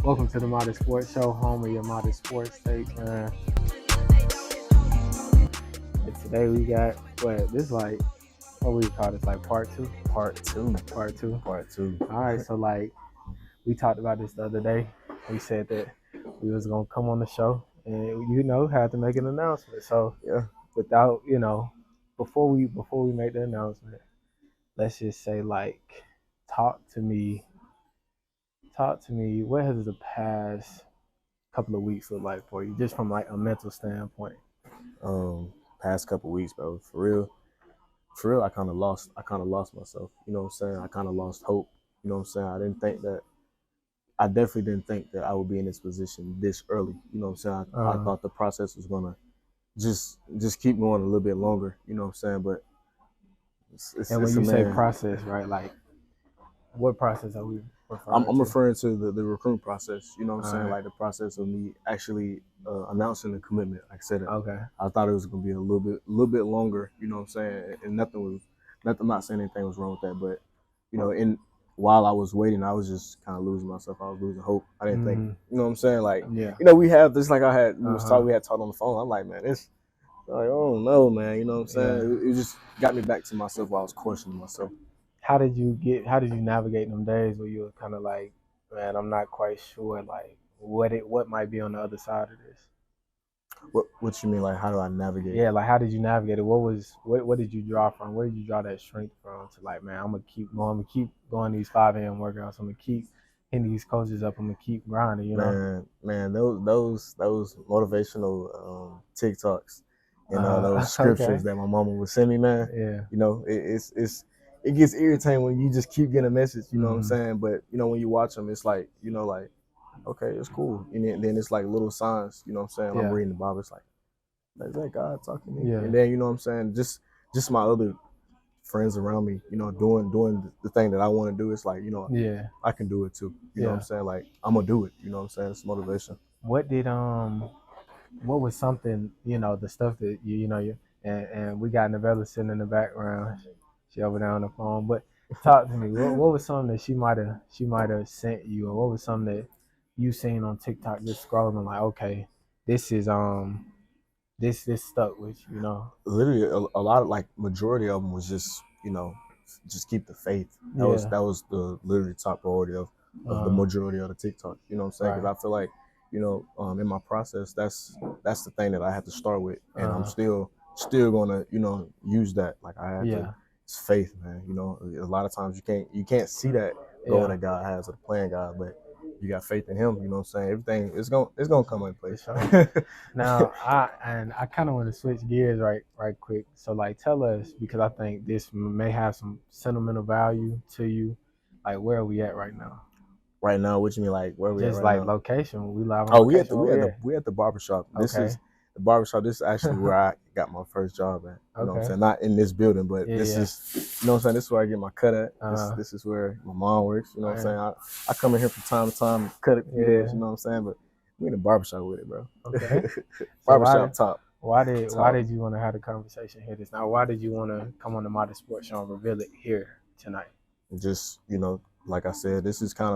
Welcome to the Modern Sports Show, home of your modern sports take, man. And today we got this is like what we call this, like part two. Part two. Part two. Part two. All right, so like we talked about this the other day. We said that we was gonna come on the show and had to make an announcement. So Yeah. without before we make the announcement, let's just say like talk to me. What has the past couple of weeks look like for you, just from like a mental standpoint? Past couple weeks, bro. For real, I kind of lost myself. You know what I'm saying? I kind of lost hope. You know what I'm saying? I definitely didn't think that I would be in this position this early. You know what I'm saying? I thought the process was gonna just keep going a little bit longer. You know what I'm saying? But And when you say process, right? Like, what process are we referring I'm to? referring to the recruitment process. You know what I'm saying? Right. Like the process of me actually announcing the commitment. Like I said, Okay. I thought it was gonna be a little bit longer. You know what I'm saying? And nothing. I'm not saying anything was wrong with that, but while I was waiting, I was just kind of losing myself. I was losing hope. I didn't think. You know what I'm saying? Like, Yeah. we have this. Like we had talked on the phone. I'm like, man, it's like, oh no, man. You know what I'm saying? It just got me back to myself while I was questioning myself. How did you navigate them days where you were kind of like, man, I'm not quite sure, like what might be on the other side of this? What you mean? Like, how do I navigate? Yeah, like how did you navigate it? What did you draw from? Where did you draw that strength from to like, man, I'm gonna keep going. I'm gonna keep going these 5 a.m. workouts. I'm gonna keep hitting these coaches up. I'm gonna keep grinding. You know. Man, those motivational TikToks and those scriptures that my mama would send me, man. Yeah. You know, it gets irritating when you just keep getting a message. You know what I'm saying? But when you watch them, it's like like, okay, it's cool. And then it's like little signs. You know what I'm saying? Yeah. I'm reading the Bible. It's like, is that God talking to me? Yeah. And then you know what I'm saying? Just my other friends around me, doing the thing that I want to do. It's like, Yeah. I can do it too. You know what I'm saying? Like, I'm gonna do it. You know what I'm saying? It's motivation. What did what was something, the stuff that and we got Novella sitting in the background. She over there on the phone. But talk to me. What was something that she might have sent you, or what was something that you seen on TikTok just scrolling like, okay, this is this stuck with you? Literally, a lot of, like, majority of them was just just keep the faith. That was the literally top priority of the majority of the TikTok. You know what I'm saying? Because I feel like in my process, that's the thing that I have to start with, and I'm still gonna use that. Like, I have to. It's faith, man. A lot of times you can't see that goal that God has, or the plan God, but you got faith in Him. You know what I'm saying? Everything it's gonna come in place. Now, I kind of want to switch gears right quick. So, like, tell us, because I think this may have some sentimental value to you. Like, where are we at right now? Right now, what you mean, like where we just at right like now? Location. We live on location. We at the barbershop. This Okay. is the barbershop. This is actually where I got my first job at. You know what I'm saying? Not in this building, but this is, you know what I'm saying? This is where I get my cut at. This is where my mom works. You know what I'm saying? I come in here from time to time, cut a few days. You know what I'm saying? But we in the barbershop with it, bro. Okay. Barbershop top. Why did you want to have the conversation here this now? Why did you want to come on the Modern Sports Show and reveal it here tonight? Just, like I said, this is kind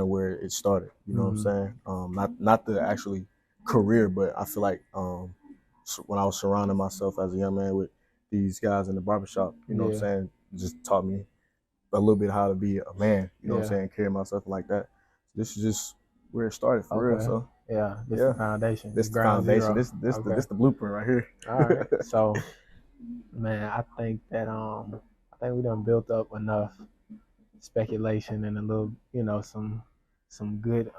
of where it started. You know what I'm saying? Not the actually career, but I feel like when I was surrounding myself as a young man with these guys in the barbershop, you know what I'm saying, just taught me a little bit how to be a man. You know what I'm saying? Carry myself like that. This is just where it started for real. So this the foundation. This the foundation. This the blueprint right here. All right. So, man, I think we done built up enough speculation and a little, some good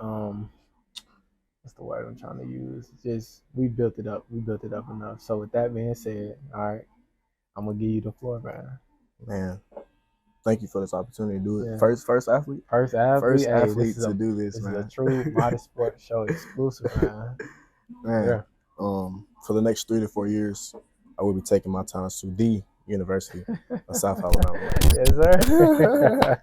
what's the word I'm trying to use? Just we built it up enough. So with that being said, all right, I'm gonna give you the floor, man. Man, thank you for this opportunity to do it. First athlete to do this, man. This is a true Modern Sports Show exclusive, man. For the next 3 to 4 years, I will be taking my talents to the University of South Alabama. Yes, sir.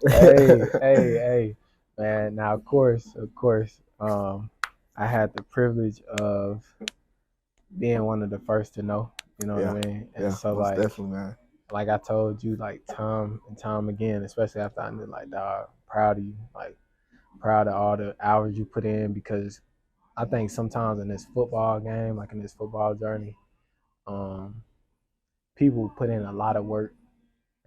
hey, man. Now, of course, I had the privilege of being one of the first to know. You know what I mean? And so, like, definitely, man. Like I told you, like time and time again, especially after I knew, like, dog, proud of you. Like, proud of all the hours you put in, because I think sometimes in this football game, like in this football journey, um, people put in a lot of work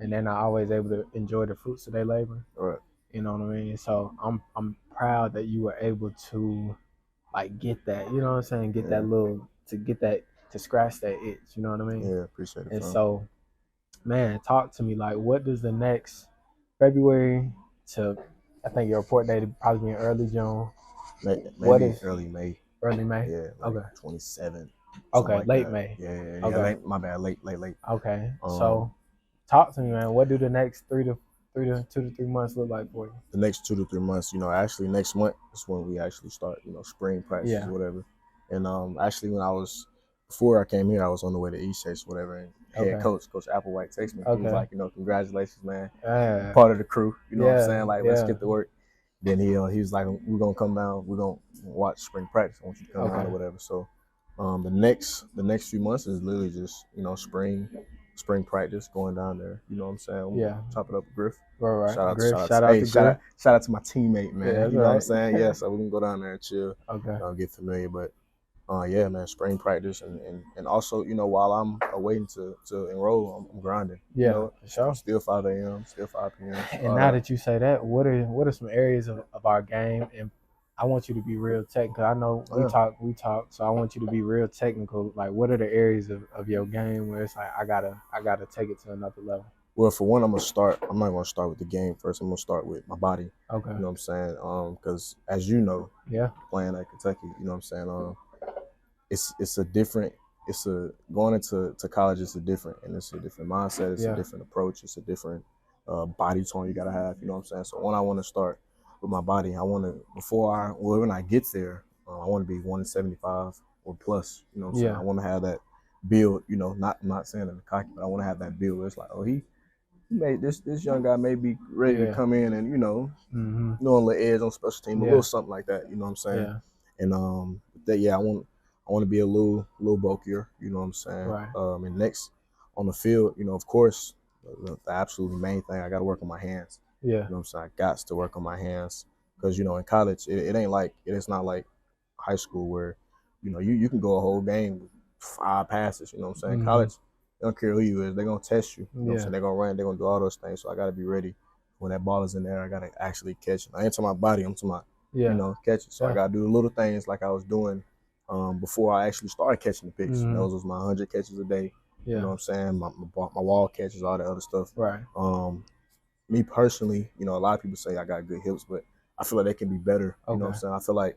and they're not always able to enjoy the fruits of their labor. Right. You know what I mean? So I'm proud that you were able to like get that. You know what I'm saying? Get that little to scratch that itch. You know what I mean? Yeah, appreciate it. And so, man, talk to me. Like, what does the next February to, I think your report date would probably be in early June. Maybe early May. Early May? Yeah, like okay. 27. Okay, like late that. May. Yeah, okay. Late, my bad, late. Okay, so talk to me, man. What do the next 2 to 3 months look like for you? The next 2 to 3 months, actually next month is when we actually start, spring practices or whatever. And actually before I came here, I was on the way to East Chase or whatever, and head coach Applewhite texted me. He was like, congratulations, man. Part of the crew, you know what I'm saying? Like, let's get to work. Then he was like, we're gonna come down, we're gonna watch spring practice. I want you to come down or whatever. So the next few months is literally just, spring practice, going down there. You know what I'm saying? Chop it up with Griff. Right. Shout out Griff. to Griff. Shout out to my teammate, man. Yeah, you know what I'm saying? Yeah, so we can go down there and chill. Get familiar. But yeah, man, spring practice and also, while I'm waiting to enroll, I'm grinding. Yeah, sure. Still 5 a.m., still 5 p.m. And now that you say that, what are some areas of our game? And I want you to be real technical. I know we talk, so I want you to be real technical. Like, what are the areas of your game where it's like I gotta take it to another level? Well, for one, I'm not gonna start with the game first. I'm gonna start with my body. Okay. You know what I'm saying? Because as you know, playing at Kentucky, you know what I'm saying? Going into college, it's a different mindset. It's a different approach. It's a different body tone you gotta have. You know what I'm saying? So I want to start with my body. When I get there, I want to be 175 or plus. You know what I'm saying? I want to have that build. I'm not saying in the cocky, but I want to have that build where it's like, oh, he made this young guy may be ready to come in and a little edge on special team, a little something like that. You know what I'm saying? And I want to be a little bulkier. You know what I'm saying? Right. And next on the field, of course, the absolute main thing, I got to work on my hands. Yeah. You know what I'm saying? I got to work on my hands because in college, it's not like high school where you can go a whole game with 5 passes. You know what I'm saying? College, they don't care who you is. They're going to test you. You know what I'm saying? They're going to run. They're going to do all those things. So I got to be ready. When that ball is in there, I got to actually catch it. I ain't to my body. I'm to my, catch it. So I got to do the little things like I was doing before I actually started catching the pitches. Those was my 100 catches a day. You know what I'm saying? My wall catches, all that other stuff. Right. Me personally, a lot of people say I got good hips, but I feel like they can be better. You know what I'm saying? I feel like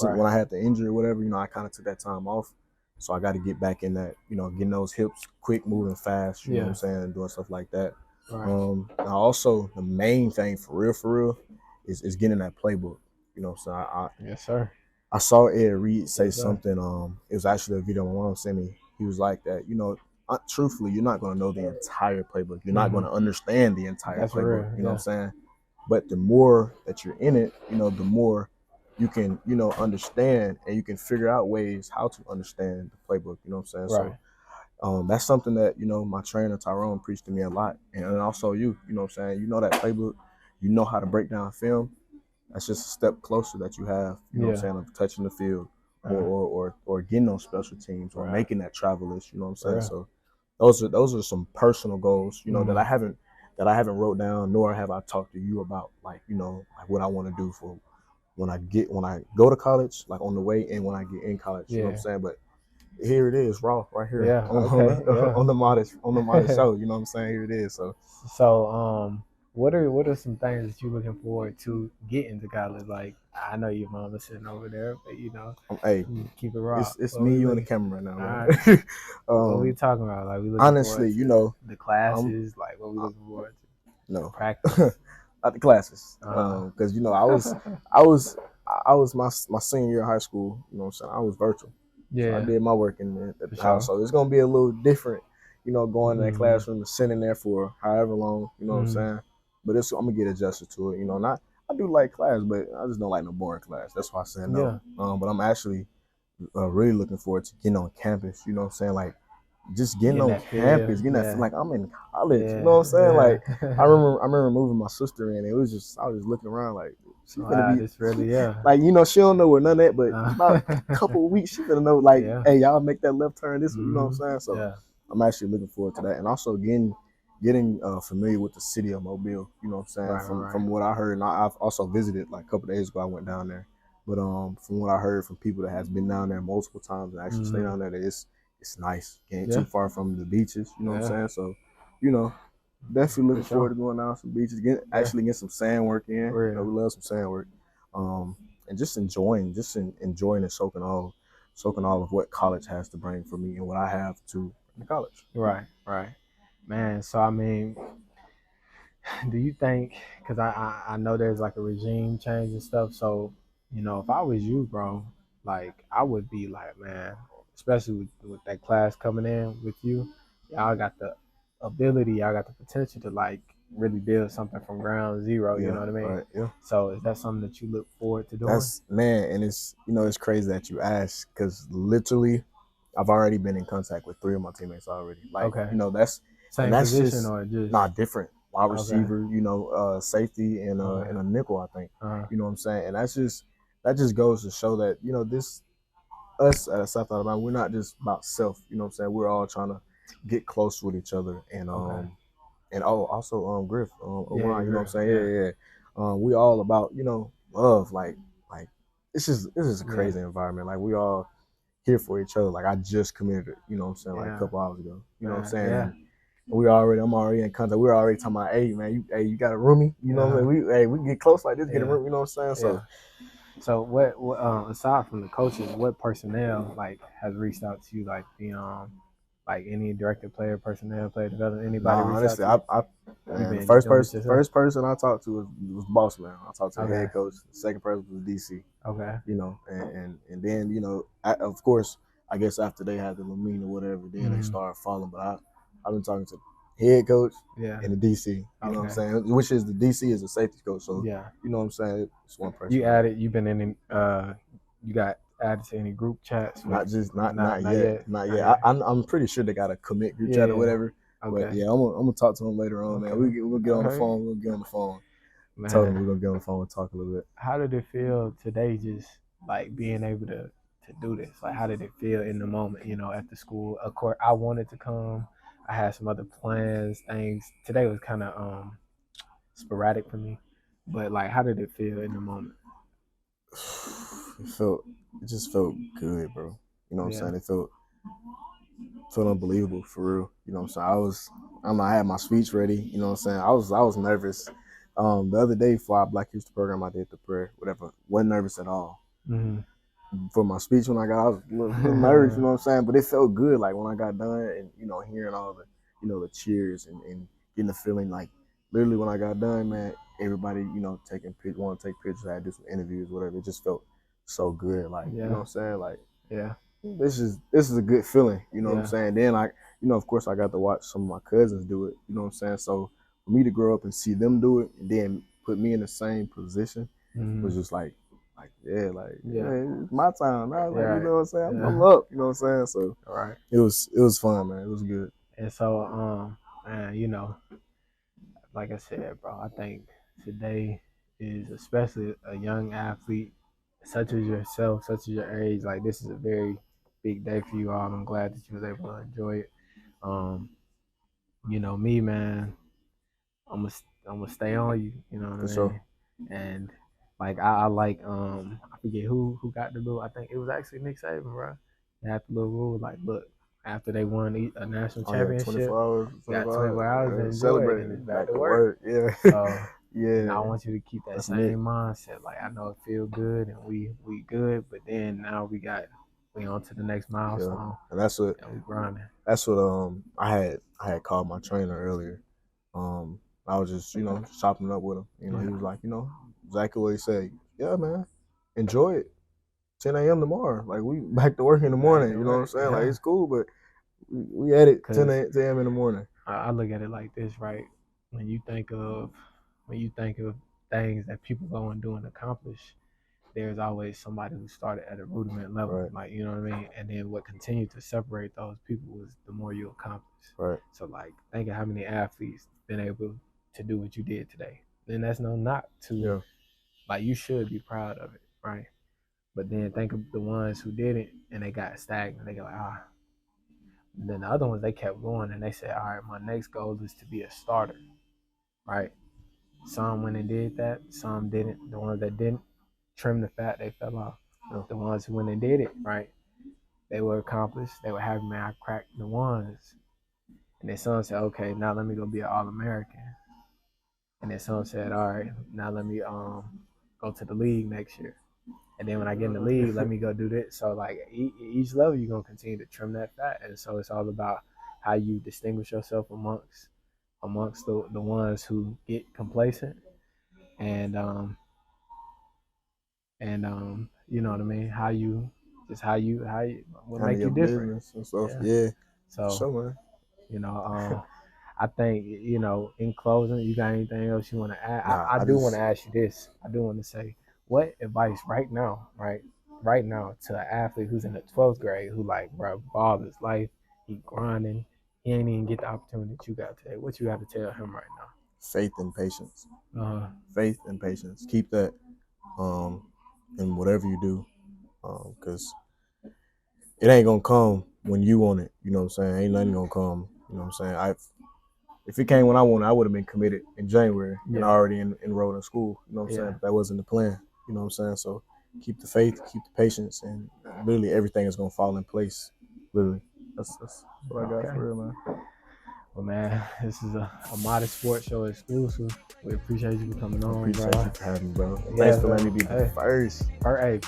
when I had the injury or whatever, I kind of took that time off. So I got to get back in that, getting those hips quick, moving fast, you know what I'm saying, and doing stuff like that. Right. Now also, the main thing for real is getting that playbook. You know what I'm saying? Yes, sir. I saw Ed Reed say something. It was actually a video my mom sent me. He was like that, truthfully, you're not going to know the entire playbook. You're not going to understand the entire playbook. You know what I'm saying? But the more that you're in it, the more you can, understand, and you can figure out ways how to understand the playbook. You know what I'm saying? Right. So that's something that, my trainer Tyrone preached to me a lot. And also you know what I'm saying? That playbook, how to break down film. That's just a step closer that you have, you know what I'm saying, of touching the field or getting on special teams or making that travel list, you know what I'm saying? So those are some personal goals, that I haven't wrote down, nor have I talked to you about, like what I want to do for when I go to college, like on the way and when I get in college, you know what I'm saying? But here it is, raw, right here on the modest show, you know what I'm saying? Here it is. So what are some things that you're looking forward to getting to college? Like, I know your mom is sitting over there, but hey, keep it raw. It's me, you, and the camera now. Right. What we talking about? Like, we looking honestly, the classes. Like, what we looking forward to? No practice. Not the classes, because I was my senior year of high school. You know what I'm saying? I was virtual. Yeah, so I did my work at the house, so it's gonna be a little different. Going in that classroom and sitting there for however long. You know what I'm saying? But I'm gonna get adjusted to it. I do like class, but I just don't like no boring class. That's why I said no. But I'm actually really looking forward to getting on campus. You know what I'm saying? Like, just getting on campus, getting that like I'm in college. You know what I'm saying? Like, I remember moving my sister in. It was just I was just looking around like she finna be this really, like, you know, she don't know where none of that, but about a couple of weeks she finna know, like, Yeah. hey, y'all make that left turn this way, you know what I'm saying? So Yeah. I'm actually looking forward to that, and also getting familiar with the city of Mobile. You know what I'm saying? Right. From what I heard, and I've also visited like a couple of days ago. I went down there, but from what I heard from people that has been down there multiple times and actually stay down there, that it's nice. Ain't too far from the beaches. You know what I'm saying? So, you know, definitely looking forward to going down some beaches, actually get some sand work in. You know, we love some sand work, and just enjoying and soaking all of what college has to bring for me and what I have to in college. Right. Man, so I mean, do you think, because I know there's like a regime change and stuff, so, you know, if I was you, bro, like, I would be like, man, especially with that class coming in with you, y'all got the ability, y'all got the potential to, like, really build something from ground zero, you know what I mean? Right, yeah. So is that something that you look forward to doing? That's, man, and it's, you know, it's crazy that you ask, because literally I've already been in contact with 3 of my teammates already. Like, you know, that's Same that's position just or just not different. Wide receiver, you know, safety and a nickel, I think. You know what I'm saying? And that just goes to show that, you know, us at South Alabama, we're not just about self. You know what I'm saying? We're all trying to get close with each other, and also Griff, Oman, you know what I'm saying? Yeah. We all about, you know, love, like this is a crazy environment. Like, we all here for each other. Like, I just committed it, you know what I'm saying, like a couple hours ago. You know what I'm saying? And I'm already in contact. We're already talking about, hey man, you got a roomie? You know what I'm saying? We can get close like this, get a room, you know what I'm saying? So what aside from the coaches, what personnel like has reached out to you, like the like any director, player, personnel, player development, anybody reached honestly, out to you? Man, the first person I talked to was boss man. I talked to the head coach. The second person was DC. Okay. You know, and then, you know, of course, I guess after they had the Lamine or whatever, then they started following. But I've been talking to the head coach and the DC. You know what I'm saying? Which is the DC is a safety coach. So you know what I'm saying? It's one person. You've been in you got added to any group chats? Not yet. I'm pretty sure they got a commit group chat or whatever. Okay. But yeah, I'm gonna talk to him later on, man. We'll get on the phone. We'll get on the phone. Man. Told him we're gonna get on the phone and talk a little bit. How did it feel today, just like being able to do this? Like, how did it feel in the moment, you know, at the school? Of course, I wanted to come. I had some other plans, things. Today was kind of sporadic for me, but like, how did it feel in the moment? It just felt good, bro. You know what I'm saying? It felt unbelievable, for real. You know what I'm saying? I had my speech ready. You know what I'm saying? I was nervous. The other day for our Black History program, I did the prayer, whatever. Wasn't nervous at all. Mm-hmm. For my speech when I got, I was a little nervous. You know what I'm saying? But it felt good. Like, when I got done, and, you know, hearing all the, you know, the cheers and getting the feeling, like, literally when I got done, man, everybody, you know, want to take pictures. I had to do some interviews, whatever. It just felt so good. Like, you know what I'm saying? Like, this is a good feeling. You know what I'm saying? Then, like, you know, of course, I got to watch some of my cousins do it. You know what I'm saying? So for me to grow up and see them do it, and then put me in the same position, was just like, man, it's my time now. Like, you know what I'm saying? I'm up. You know what I'm saying? So it was fun, man. It was good. And so, man, you know, like I said, bro, I think today is, especially a young athlete such as yourself, such as your age, like, this is a very big day for you all. I'm glad that you was able to enjoy it. You know me, man, I'm gonna stay on you. You know what I mean? Sure. And like, I like I forget who got the little. I think it was actually Nick Saban, bro. They had the little rule, like, look, after they won a national championship, 24 hours, got 24 hours to celebrate and it's back to work. Yeah. So, yeah. And I want you to keep that same mindset. Like, I know it feel good and we good, but then now we on to the next milestone. And that's what we grinding. That's what I had called my trainer earlier. I was just, you know, chopping up with him. You know, he was like, you know, exactly what he said. Yeah, man, enjoy it. 10 a.m. tomorrow. Like, we back to work in the morning. You know what I'm saying? Like, it's cool, but we at it 10 a.m. in the morning. I look at it like this, right? When you think of things that people go and do and accomplish, there's always somebody who started at a rudiment level, like, you know what I mean? And then what continued to separate those people was the more you accomplish. Right. So, like, think of how many athletes been able to do what you did today. Then that's no knock to Like, you should be proud of it, right? But then think of the ones who didn't and they got stagnant. They go like, ah. And then the other ones, they kept going and they said, all right, my next goal is to be a starter, right? Some went and did that. Some didn't. The ones that didn't trim the fat, they fell off. The ones who went and did it, right? They were accomplished. They were happy, man, I cracked the ones. And then some said, okay, now let me go be an All-American. And then some said, all right, now let me go to the league next year. And then when I get in the league, let me go do this. So like each level, you're gonna continue to trim that fat, and so it's all about how you distinguish yourself amongst the ones who get complacent, and you know what I mean. How you what make you different and stuff. Yeah. So Sure, man. you know, I think, you know, in closing, you got anything else you want to add? Nah, I do want to ask you this. I do want to say, what advice right now to an athlete who's in the 12th grade who like, bro, ball his life, he grinding, he ain't even get the opportunity that you got today. What you got to tell him right now? Faith and patience. Uh-huh. Faith and patience. Keep that in whatever you do, because it ain't gonna come when you want it. You know what I'm saying? Ain't nothing gonna come. You know what I'm saying? If it came when I wanted, I would have been committed in January and already enrolled in school. You know what I'm saying? But that wasn't the plan. You know what I'm saying? So keep the faith, keep the patience, and literally everything is gonna fall in place. Literally, that's what I got for real, man. Well, man, this is a Modest Sports Show exclusive. We appreciate you for coming on, appreciate bro. You for having me, bro. Thanks for letting me be the first.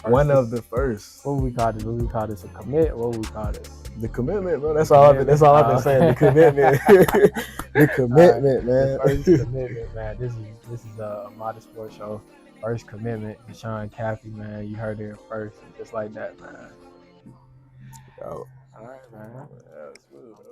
One of the first. What would we call this? What would we call this? A commit? What would we call this? The commitment, bro. That's all I've been saying. The commitment. The commitment, man. The first commitment, man. This is a Modest Sports Show. First commitment. DaShaun Caffee, man. You heard it first. Just like that, man. Yo. All right, man. Yeah, that's good, man.